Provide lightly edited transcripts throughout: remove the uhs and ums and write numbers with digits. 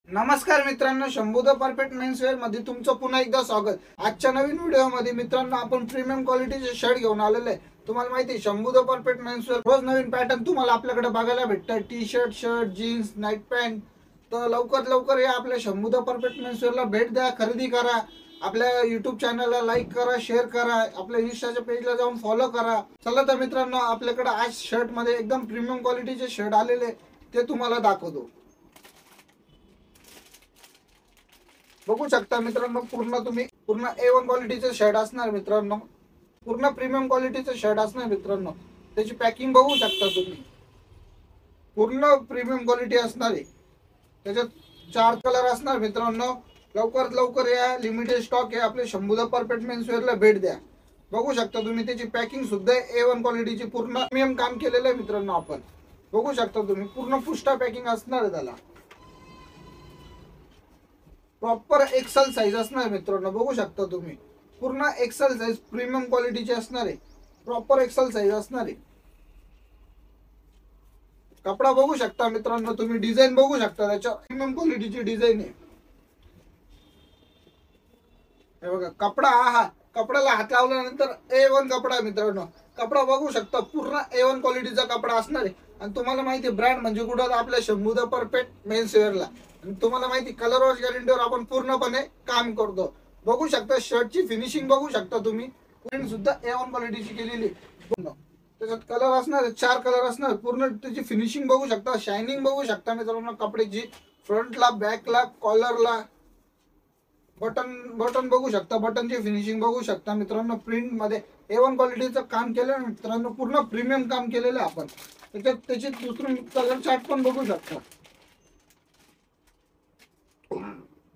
नमस्कार मित्रांनो, Shambhu the perfect menswear मध्ये तुमचं पुन्हा एकदा स्वागत। आजच्या नवीन व्हिडिओमध्ये मित्रांनो आपण प्रीमियम क्वालिटीचे शर्ट घेऊन आलेले आहे। तुम्हाला माहिती आहे शंभू द परफेक्ट मेन्सवेअर रोज नवीन पॅटर्न तुम्हाला आपल्याकडे बघायला भेटतात। T shirt, shirt, jeans, night pant. तर लवकर या आपल्या शंभू द परफेक्ट मेन्सवेअरला भेट द्या, खरेदी करा। आपल्या युट्यूब चॅनलला लाईक करा, शेअर करा, आपल्या इंस्टाच्या पेजला जाऊन फॉलो करा। चला तर मित्रांनो, आपल्याकडे आज शर्ट मध्ये एकदम प्रीमियम क्वालिटीचे शर्ट आलेले ते तुम्हाला दाखवतो। बघू शकता मित्रांनो, पूर्ण A1 क्वालिटीचे शर्ट असणार मित्रांनो, पूर्ण प्रीमियम क्वालिटीचे शर्ट असणार मित्रांनो। त्याची पॅकिंग बघू शकता तुम्ही, पूर्ण प्रीमियम क्वालिटी असणार आहे। त्याच्यात 4 कलर असणार मित्रांनो। लवकर या, लिमिटेड स्टॉक आहे। आपले शंभू द परफेक्ट मेन्सवेअरला भेट द्या। बघू शकता तुम्ही, त्याची पॅकिंग सुद्धा A1 क्वालिटीची पूर्ण प्रीमियम काम केलेलं आहे मित्रांनो। आपण बघू शकता तुम्ही, पूर्ण पुष्टा पॅकिंग असणार आहे त्याला। प्रॉपर एक्सेल साइज असणार मित्रांनो। बघू शकता तुम्ही, पूर्ण एक्सेल साइज प्रीमियम क्वालिटीची असणार आहे। प्रॉपर एक्सेल साइज असणार आहे। कपडा बघू शकता मित्रांनो तुम्ही, डिझाइन बघू शकता, त्याच्या प्रीमियम क्वालिटीची डिझाइन आहे। हे बघा कपडा, कपड्याला हात लावल्यानंतर A1 कपडा आहे मित्रांनो। कपडा बघू शकता, पूर्ण A1 क्वालिटीचा कपडा असणार आहे। आणि तुम्हाला माहिती आहे ब्रँड म्हणजे कुठं, आपल्या शंभू द परफेक्ट मेन्सवेअरला। आणि तुम्हाला माहिती कलर वॉश गॅरंटीवर आपण पूर्णपणे काम करतो। बघू शकता शर्टची फिनिशिंग बघू शकता तुम्ही, प्रिंट सुद्धा A1 क्वालिटीची केलेली पूर्ण। त्याच्यात कलर असणार, 4 कलर असणार। पूर्ण त्याची फिनिशिंग बघू शकता, शायनिंग बघू शकता मित्रांनो कपड्याची। फ्रंटला, बॅकला, कॉलरला, बटन बघू शकता, बटनची फिनिशिंग बघू शकता मित्रांनो। प्रिंट मध्ये A1 क्वालिटीचं काम केलं मित्रांनो, पूर्ण प्रीमियम काम केलेलं आहे आपण। त्याच्यात त्याची दुसरी कलर चार्ट पण बघू शकता।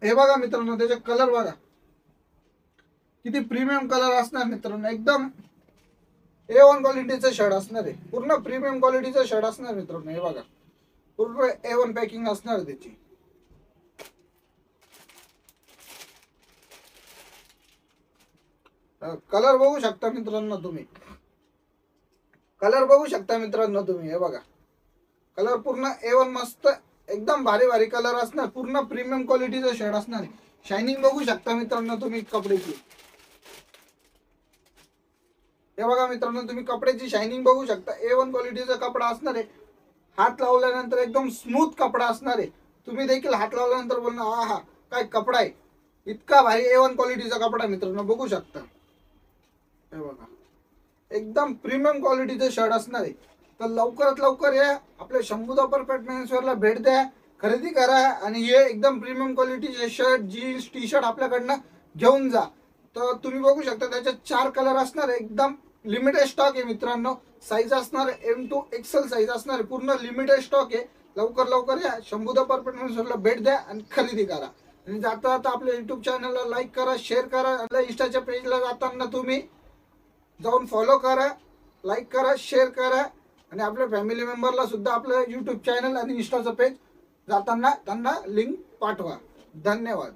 हे बघा मित्रांनो, त्याचे कलर बघा किती प्रीमियम कलर असणार मित्रांनो। एकदम A1 क्वालिटीचं शर्ट असणार आहे, पूर्ण प्रीमियम क्वालिटीचं शर्ट असणार मित्रांनो। हे बघा पूर्ण A1 पॅकिंग असणार त्याची। कलर बघू शकता मित्रांनो तुम्ही, कलर बघू शकता मित्रांनो तुम्ही। हे बघा कलर पूर्ण A1 मस्त एकदम भारी कलर असणार। पूर्ण प्रीमियम क्वालिटीचा शर्ट असणार। शायनिंग बघू शकता मित्रांनो तुम्ही कपड्याची। हे बघा मित्रांनो तुम्ही कपड्याची शायनिंग बघू शकता। A1 क्वालिटीचा कपडा असणार आहे। हात लावल्यानंतर एकदम स्मूथ कपडा असणार आहे। तुम्ही देखील हात लावल्यानंतर बोलणार आहा काय कपडा आहे, इतका भारी A1 क्वालिटीचा कपडा मित्रांनो बघू शकता। हे बघा एकदम प्रीमियम क्वालिटीचे शर्ट असणार आहे। तर लवकर या, आपल्या शंभू द परफेक्ट मेन्सवेअरला भेट द्या, खरेदी करा आणि हे एकदम प्रीमियम क्वालिटीचे शर्ट, जीन्स, टी शर्ट आपल्याकडनं घेऊन जा। तर तुम्ही बघू शकता त्याच्यात 4 कलर असणार आहे। एकदम लिमिटेड स्टॉक आहे मित्रांनो। साईज असणार M to XL साईज असणार आहे। पूर्ण लिमिटेड स्टॉक आहे। लवकर या, शंभू द परफेक्ट मेन्सवेअरला भेट द्या आणि खरेदी करा। आणि जाता आपल्या युट्यूब चॅनलला लाईक करा, शेअर करा। आपल्या इंस्टाच्या पेजला जाताना तुम्ही जाऊन फॉलो करा, लाईक करा, शेअर करा। आणि आपल्या फॅमिली मेंबरला सुद्धा आपलं युट्यूब चॅनल आणि इंस्टाचं पेज जाताना त्यांना लिंक पाठवा। धन्यवाद।